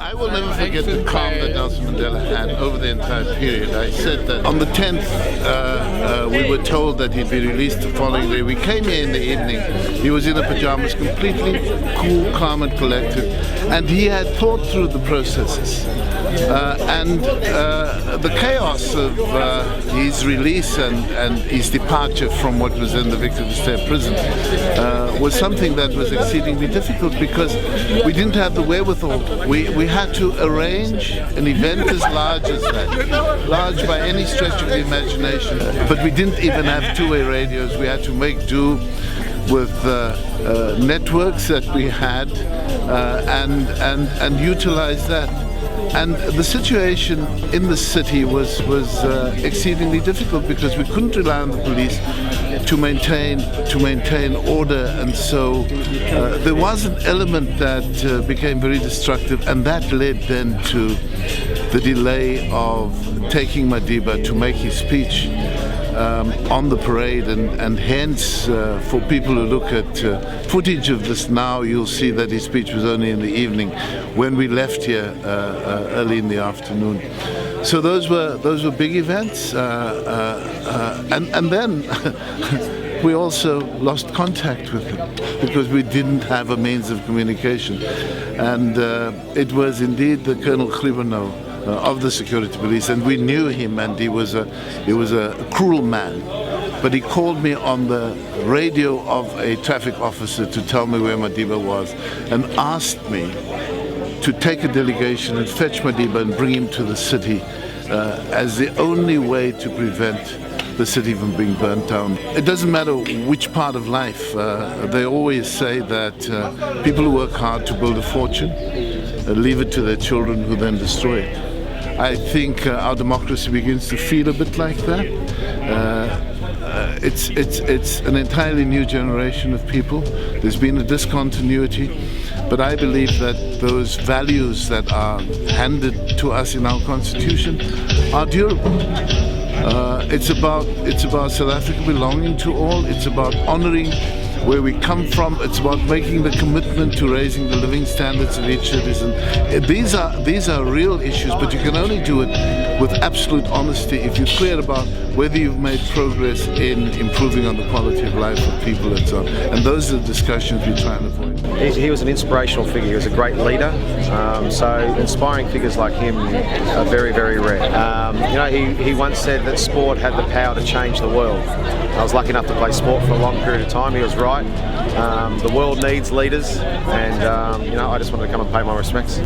I will never forget the calm that Nelson Mandela had over the entire period. I said that on the 10th, we were told that he'd be released the following day. We came here in the evening. He was in a pajamas, completely cool, calm and collected. And he had thought through the processes. The chaos of his release and his departure from what was then the Victor Verster prison was something that was exceedingly difficult because we didn't have the wherewithal. We had to arrange an event as large as that, large by any stretch of the imagination. But we didn't even have two-way radios. We had to make do with networks that we had and utilize that. And the situation in the city was exceedingly difficult because we couldn't rely on the police to maintain order, and so there was an element that became very destructive, and that led then to the delay of taking Madiba to make his speech on the parade, and hence for people who look at footage of this now, you'll see that his speech was only in the evening when we left here early in the afternoon. So those were big events, and then we also lost contact with him because we didn't have a means of communication, and it was indeed the Colonel Gribeno of the security police, and we knew him, and he was a cruel man. But he called me on the radio of a traffic officer to tell me where Madiba was, and asked me to take a delegation and fetch Madiba and bring him to the city as the only way to prevent the city from being burnt down. It doesn't matter which part of life. They always say that people who work hard to build a fortune leave it to their children, who then destroy it. I think our democracy begins to feel a bit like that. It's an entirely new generation of people. There's been a discontinuity, but I believe that those values that are handed to us in our constitution are durable. It's about South Africa belonging to all. It's about honoring where we come from. It's about making the commitment to raising the living standards of each citizen. These are real issues, but you can only do it with absolute honesty if you're clear about whether you've made progress in improving on the quality of life of people and so on. And those are the discussions we try and avoid. He was an inspirational figure. He was a great leader. So inspiring figures like him are very, very rare. He once said that sport had the power to change the world. I was lucky enough to play sport for a long period of time. He was right. The world needs leaders, and I just wanted to come and pay my respects.